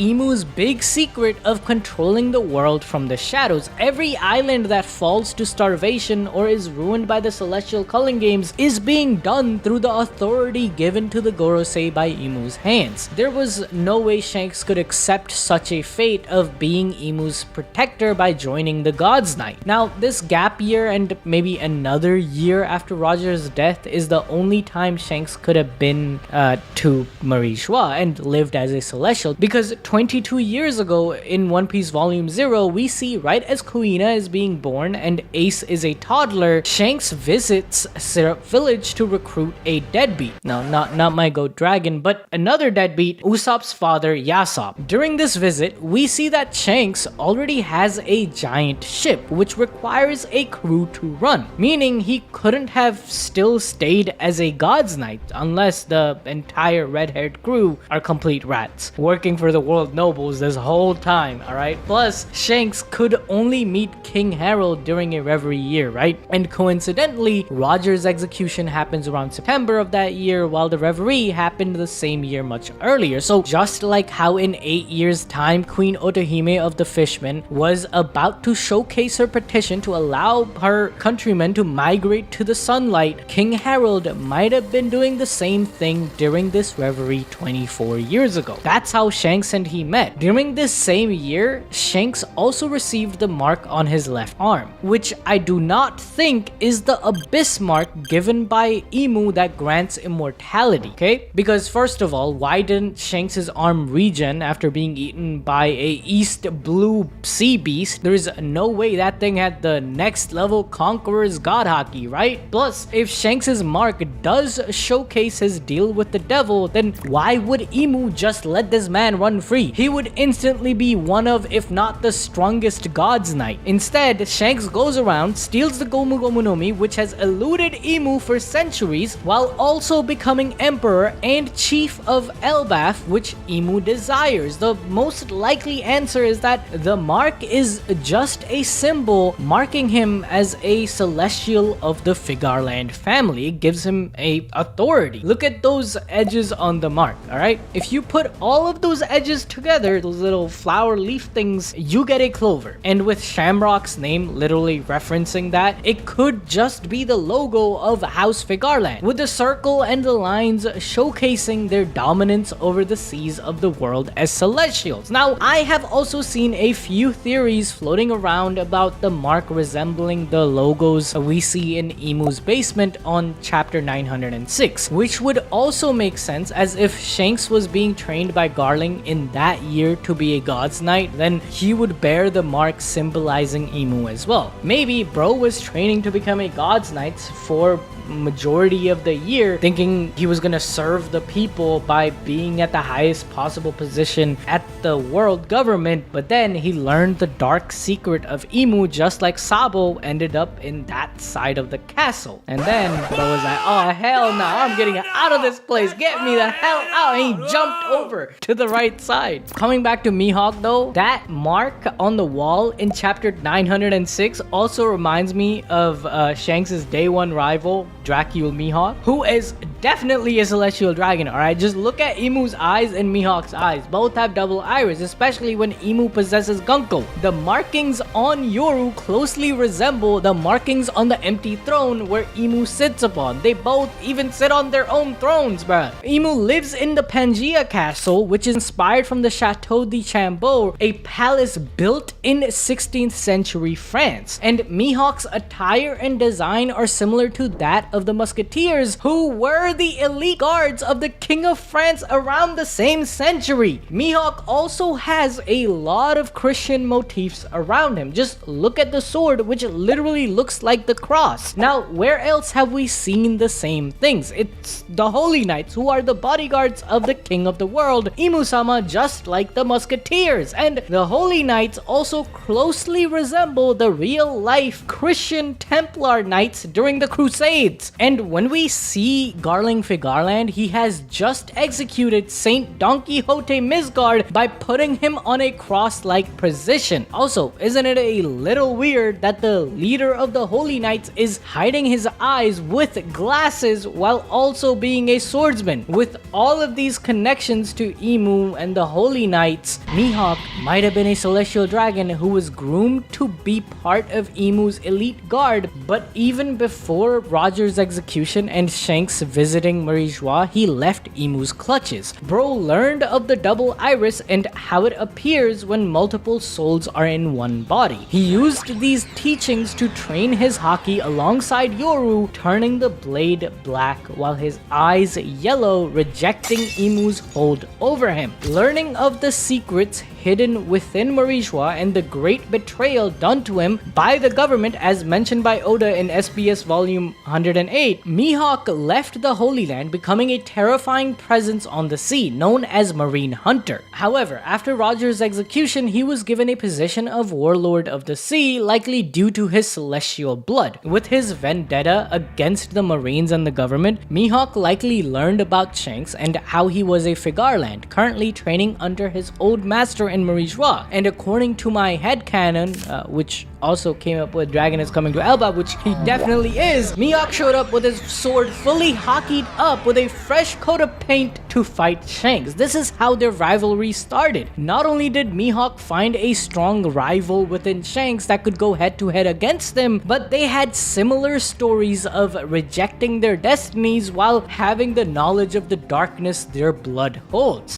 Imu's big secret of controlling the world from the shadows. Every island that falls to starvation or is ruined by the celestial culling games is being done through the authority given to the Gorosei by Imu's hands. There was no way Shanks could accept such a fate of being Imu's protector by joining the God's Knight. Now, this gap year and maybe another year after Roger's death is the only time Shanks could have been to Mary Geoise and lived as a celestial, because 22 years ago in One Piece Volume 0, we see right as Kuina is being born and Ace is a toddler, Shanks visits Syrup Village to recruit a deadbeat. No, not my goat dragon, but another deadbeat, Usopp's father, Yasopp. During this visit, we see that Shanks already has a giant ship, which requires a crew to run, meaning he couldn't have still stayed as a God's Knight unless the entire red-haired crew are complete rats, working for the world nobles this whole time, alright? Plus, Shanks could only meet King Harold during a reverie year, right? And coincidentally, Roger's execution happens around September of that year, while the reverie happened the same year much earlier. So just like how in 8 years time Queen Otohime of the Fishmen was about to showcase her petition to allow her countrymen to migrate to the sunlight, King Harold might have been doing the same thing during this reverie 24 years ago. That's how Shanks and he met. During this same year, Shanks also received the mark on his left arm, which I do not think is the abyss mark given by Imu that grants immortality, okay? Because first of all, why didn't Shanks' arm regen after being eaten by a East Blue sea beast? There is no way that thing had the next level Conqueror's God Haki, right? Plus, if Shanks' mark does showcase his deal with the devil, then why would Imu just let this man run free? He would instantly be one of, if not the strongest God's Knight. Instead, Shanks goes around, steals the Gomu Gomu no Mi, which has eluded Imu for centuries, while also becoming Emperor and Chief of Elbaf, which Imu desires. The most likely answer is that the mark is just a symbol marking him as a celestial of the Figarland family. It gives him a authority. Look at those edges on the mark, alright? If you put all of those edges together, those little flower leaf things, you get a clover. And with Shamrock's name literally referencing that, it could just be the logo of House Figarland, with the circle and the lines showcasing their dominance over the seas of the world as celestials. Now, I have also seen a few theories floating around about the mark resembling the logos we see in Imu's basement on chapter 906, which would also make sense, as if Shanks was being trained by Garling in that year to be a God's Knight, then he would bear the mark symbolizing Imu as well. Maybe bro was training to become a God's Knight for majority of the year, thinking he was gonna serve the people by being at the highest possible position at the world government, but then he learned the dark secret of Imu, just like Sabo ended up in that side of the castle. And then bro was like, oh hell no, I'm getting out of this place, get me the hell out, and he jumped over to the right side. Coming back to Mihawk though, that mark on the wall in chapter 906 also reminds me of Shanks' day one rival, Dracule Mihawk, who is definitely a celestial dragon, alright? Just look at Imu's eyes and Mihawk's eyes. Both have double iris, especially when Imu possesses Gunko. The markings on Yoru closely resemble the markings on the empty throne where Imu sits upon. They both even sit on their own thrones, bruh. Imu lives in the Pangea Castle, which is inspired from the Chateau de Chambord, a palace built in 16th century France. And Mihawk's attire and design are similar to that of the Musketeers, who were the elite guards of the King of France around the same century. Mihawk also has a lot of Christian motifs around him. Just look at the sword, which literally looks like the cross. Now, where else have we seen the same things? It's the Holy Knights, who are the bodyguards of the King of the World, Imu-sama, just like the Musketeers. And the Holy Knights also closely resemble the real-life Christian Templar Knights during the Crusades. Knights. And when we see Garling Figarland, he has just executed Saint Don Quixote Misgard by putting him on a cross-like position. Also, isn't it a little weird that the leader of the Holy Knights is hiding his eyes with glasses while also being a swordsman? With all of these connections to Emu and the Holy Knights, Mihawk might have been a celestial dragon who was groomed to be part of Emu's elite guard, but even before Roger's execution and Shanks visiting Mary Geoise, he left Emu's clutches. Bro learned of the double iris and how it appears when multiple souls are in one body. He used these teachings to train his haki alongside Yoru, turning the blade black while his eyes yellow, rejecting Emu's hold over him. Learning of the secrets hidden within Mary Geoise and the great betrayal done to him by the government as mentioned by Oda in SBS volume 108, Mihawk left the Holy Land, becoming a terrifying presence on the sea known as Marine Hunter. However, after Roger's execution, he was given a position of Warlord of the Sea, likely due to his celestial blood. With his vendetta against the Marines and the government, Mihawk likely learned about Shanks and how he was a Figarland, currently training under his old master in Mary Geoise. And according to my headcanon, which also came up with Dragon is coming to Elba, which he definitely is, Mihawk showed up with his sword fully hockeyed up with a fresh coat of paint to fight Shanks. This is how their rivalry started. Not only did Mihawk find a strong rival within Shanks that could go head to head against them, but they had similar stories of rejecting their destinies while having the knowledge of the darkness their blood holds.